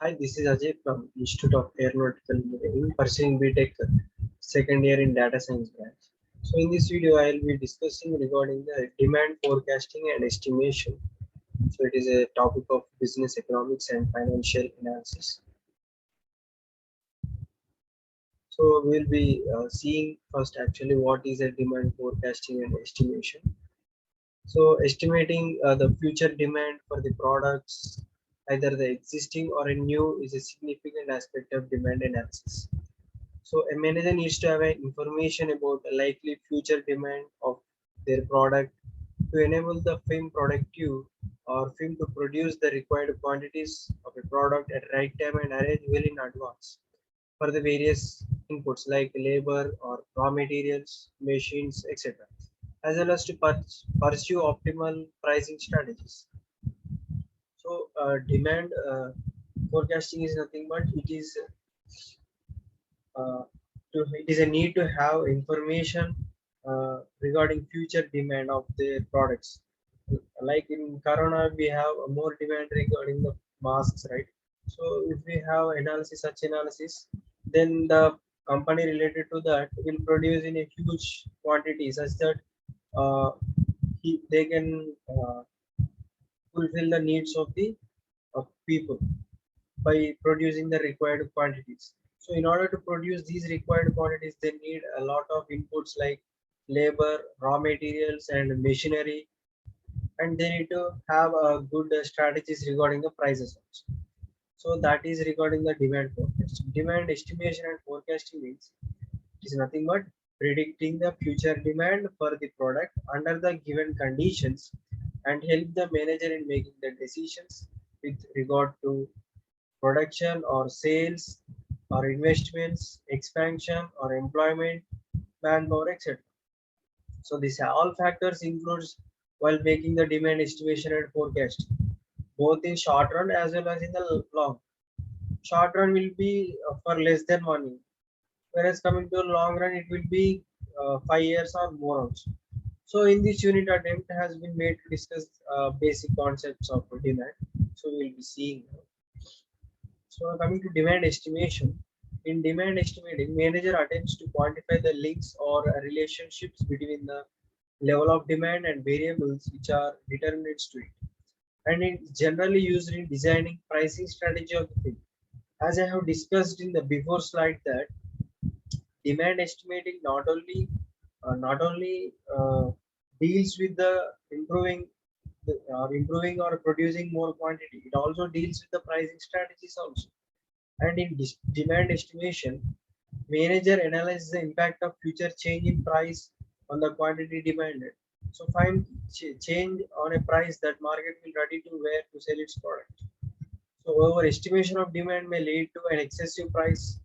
Hi, this is Ajay from Institute of Aeronautical Engineering, pursuing BTech second year in data science branch. So in this video, I will be discussing regarding the demand forecasting and estimation. So it is a topic of business economics and financial analysis. So we'll be seeing first actually what is a demand forecasting and estimation. So estimating the future demand for the products, either the existing or a new, is a significant aspect of demand analysis. So a manager needs to have information about the likely future demand of their product to enable the firm productive or firm to produce the required quantities of a product at right time and arrange well in advance for the various inputs like labor or raw materials, machines, etc., as well as to pursue optimal pricing strategies. So demand forecasting is nothing but uh, it is a need to have information regarding future demand of their products. Like in Corona, we have a more demand regarding the masks, right? So if we have such analysis, then the company related to that will produce in a huge quantity such that uh, they can fulfill the needs of the people by producing the required quantities. So in order to produce these required quantities, they need a lot of inputs like labor, raw materials, and machinery, and they need to have a good strategies regarding the prices also. So that is regarding the demand forecast. Demand estimation and forecasting means it is nothing but predicting the future demand for the product under the given conditions and help the manager in making the decisions with regard to production or sales or investments, expansion or employment, manpower, etc. So these all factors includes while making the demand estimation and forecast, both in short run as well as in the long. Short run will be for less than 1 year, whereas coming to long run it will be 5 years or more also. So in this unit attempt has been made to discuss basic concepts of demand. So we will be seeing. So coming to demand estimation, in demand estimating, manager attempts to quantify the links or relationships between the level of demand and variables which are determinants to it. And it's generally used in designing pricing strategy of the thing. As I have discussed in the before slide that demand estimating not only deals with the improving improving or producing more quantity, it also deals with the pricing strategies also. And in demand estimation, manager analyzes the impact of future change in price on the quantity demanded. So find change on a price that market will ready to wear to sell its product. So over estimation of demand may lead to an excessive price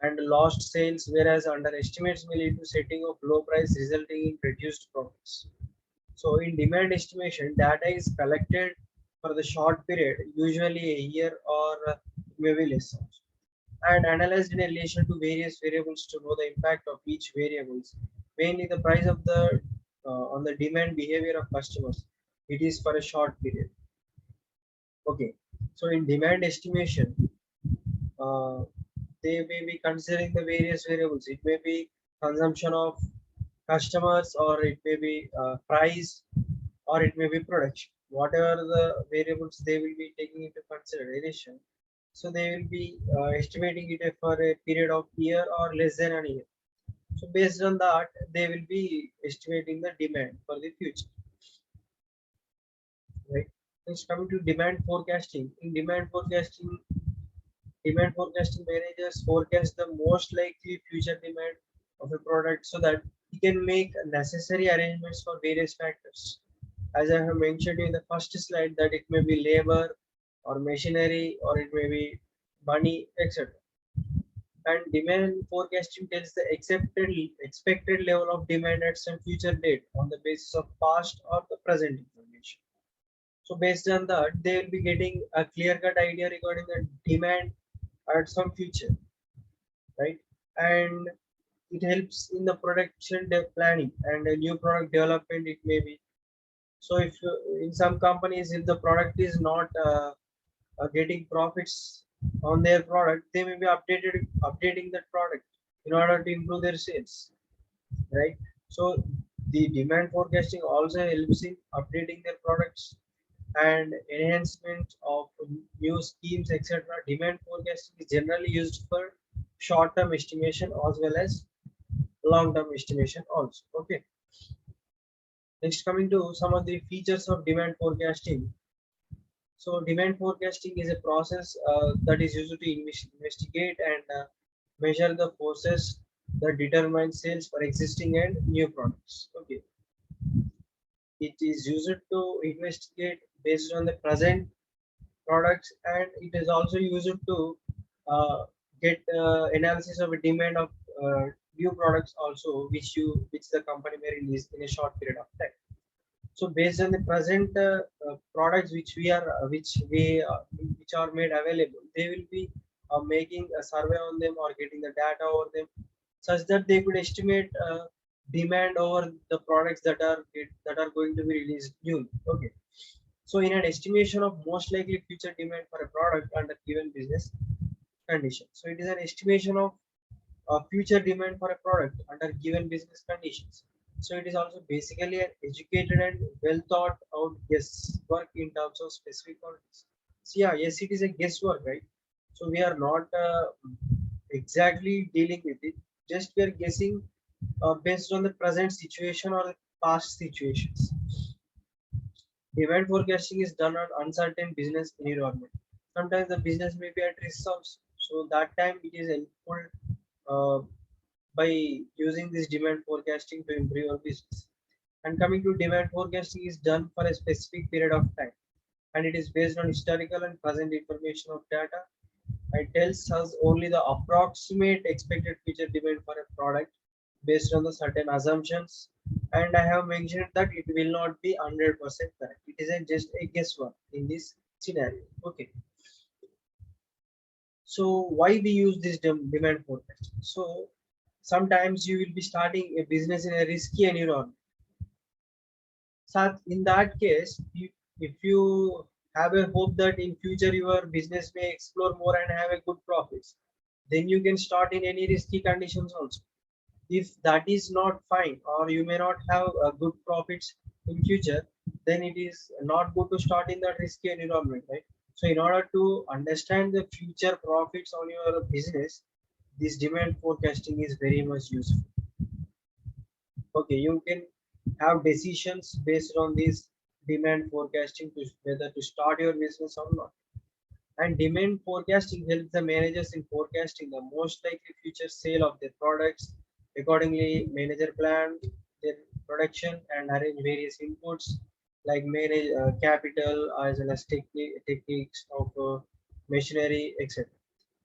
and lost sales, whereas underestimates may lead to setting of low price resulting in reduced profits. So in demand estimation, data is collected for the short period, usually a year or maybe less, and analyzed in relation to various variables to know the impact of each variables, mainly the price of the on the demand behavior of customers. It is for a short period. Okay, so in demand estimation, uh, they may be considering the various variables. It may be consumption of customers, or it may be price, or it may be production. Whatever the variables they will be taking into consideration. So they will be estimating it for a period of year or less than a year. So based on that, they will be estimating the demand for the future. Right. Next, coming to demand forecasting. In demand forecasting managers forecast the most likely future demand of a product so that he can make necessary arrangements for various factors. As I have mentioned in the first slide, that it may be labor or machinery or it may be money, etc. And demand forecasting tells the expected level of demand at some future date on the basis of past or the present information. So based on that, they will be getting a clear-cut idea regarding the demand at some future, right? And it helps in the production planning and a new product development. It may be so if in some companies, if the product is not getting profits on their product, they may be updating that product in order to improve their sales, right? So the demand forecasting also helps in updating their products and enhancement of new schemes, etc. Demand forecasting is generally used for short-term estimation as well as long-term estimation also. Okay. Next, coming to some of the features of demand forecasting. So demand forecasting is a process that is used to investigate and measure the forces that determine sales for existing and new products. Okay, it is used to investigate based on the present products, and it is also used to uh, get analysis of a demand of new products also, which the company may release in a short period of time. So based on the present products which are made available, they will be making a survey on them or getting the data over them, such that they could estimate demand over the products that are going to be released new. Okay. So in an estimation of most likely future demand for a product under given business condition. So it is an estimation of future demand for a product under given business conditions. So it is also basically an educated and well thought out guesswork in terms of specific quantities. So yeah, yes, it is a guesswork, right? So we are not exactly dealing with it. Just we are guessing based on the present situation or the past situations. Demand forecasting is done on uncertain business environment. Sometimes the business may be at risk also. So that time it is helpful uh, by using this demand forecasting to improve your business. And coming to demand forecasting is done for a specific period of time, and it is based on historical and present information of data. It tells us only the approximate expected future demand for a product based on the certain assumptions. And I have mentioned that it will not be 100% correct. It isn't just a guesswork in this scenario. Okay. So why we use this demand forecast? So sometimes you will be starting a business in a risky environment. So in that case, if you have a hope that in future your business may explore more and have a good profits, then you can start in any risky conditions also. If that is not fine, or you may not have good profits in future, then it is not good to start in that risky environment, right? So in order to understand the future profits on your business, this demand forecasting is very much useful. Okay, you can have decisions based on this demand forecasting to whether to start your business or not. And demand forecasting helps the managers in forecasting the most likely future sale of their products. Accordingly, manager plan their production and arrange various inputs like manage capital as well as techniques of machinery, etc.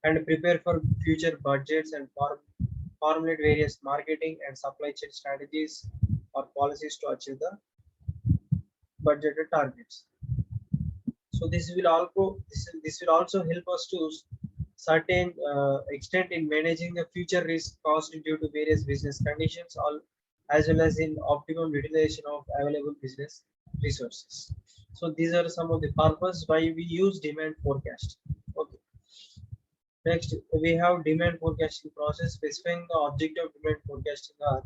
And prepare for future budgets and formulate various marketing and supply chain strategies or policies to achieve the budgeted targets. So this will also help us to certain extent in managing the future risk caused due to various business conditions, all as well as in optimum utilization of available business resources. So these are some of the purpose why we use demand forecast. Okay. Next, we have demand forecasting process. Specifying the objective of demand forecasting are: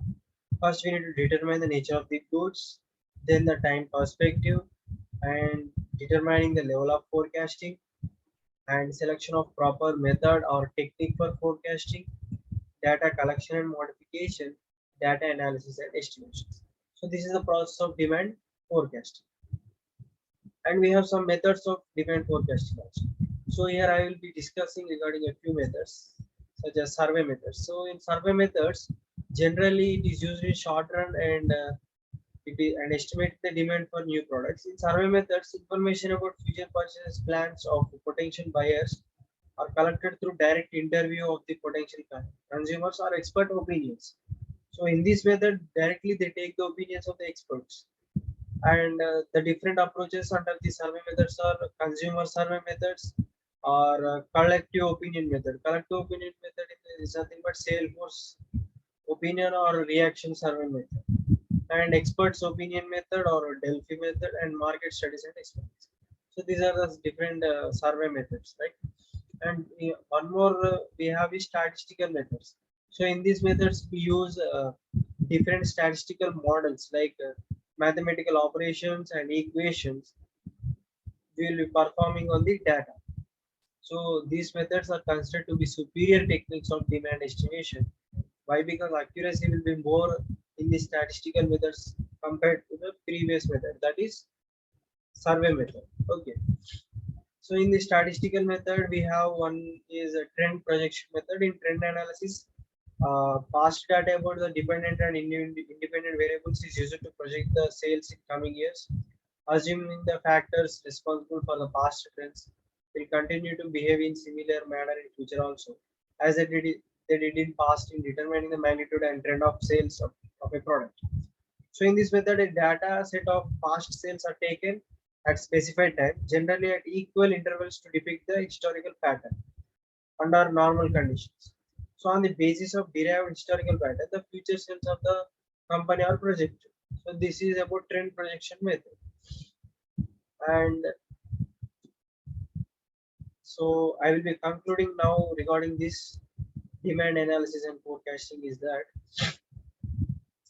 first, we need to determine the nature of the goods, then the time perspective, and determining the level of forecasting, and selection of proper method or technique for forecasting, data collection and modification, data analysis and estimations. So this is the process of demand forecasting. And we have some methods of demand forecasting also. So here I will be discussing regarding a few methods such as survey methods. So in survey methods, generally it is used in short run and and estimate the demand for new products. In survey methods, information about future purchase plans of potential buyers are collected through direct interview of the potential consumers or expert opinions. So in this method, directly they take the opinions of the experts. And the different approaches under the survey methods are consumer survey methods or collective opinion method. Collective opinion method is nothing but Salesforce opinion or reaction survey method, and experts opinion method or Delphi method, and market studies and experiments. So these are the different survey methods, right? And one more we have is statistical methods. So in these methods we use different statistical models like mathematical operations and equations we will be performing on the data. So these methods are considered to be superior techniques of demand estimation. Why? Because accuracy will be more in the statistical methods compared to the previous method, that is survey method. Okay. So in the statistical method, we have one is a trend projection method. In trend analysis, past data about the dependent and independent variables is used to project the sales in coming years. Assuming the factors responsible for the past trends will continue to behave in similar manner in future also, as they did in past in determining the magnitude and trend of sales of a product. So in this method, a data set of past sales are taken at specified time, generally at equal intervals to depict the historical pattern under normal conditions. So on the basis of derived historical pattern, the future sales of the company are projected. So this is about trend projection method. And so I will be concluding now regarding this demand analysis and forecasting is that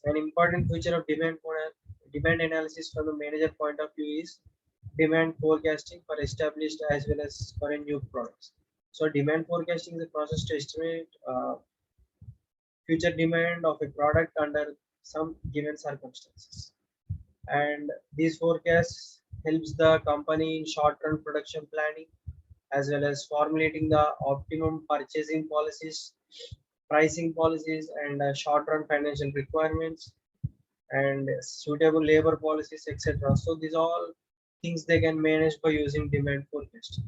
an important feature of demand analysis from the manager point of view is demand forecasting for established as well as for a new products. So demand forecasting is a process to estimate future demand of a product under some given circumstances. And these forecasts helps the company in short-term production planning as well as formulating the optimum purchasing policies, pricing policies, and short-term financial requirements and suitable labor policies, etc. So these all things they can manage by using demand forecasting.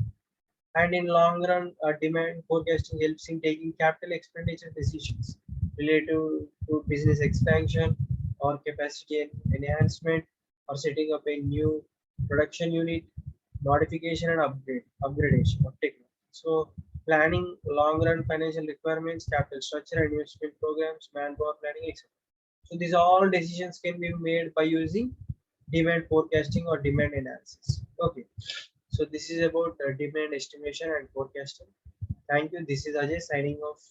And in long run, demand forecasting helps in taking capital expenditure decisions related to business expansion or capacity enhancement or setting up a new production unit, modification and upgradation of technology. So planning long run financial requirements, capital structure, investment programs, manpower planning, etc. So these all decisions can be made by using demand forecasting or demand analysis. Okay. So this is about demand estimation and forecasting. Thank you. This is Ajay signing off.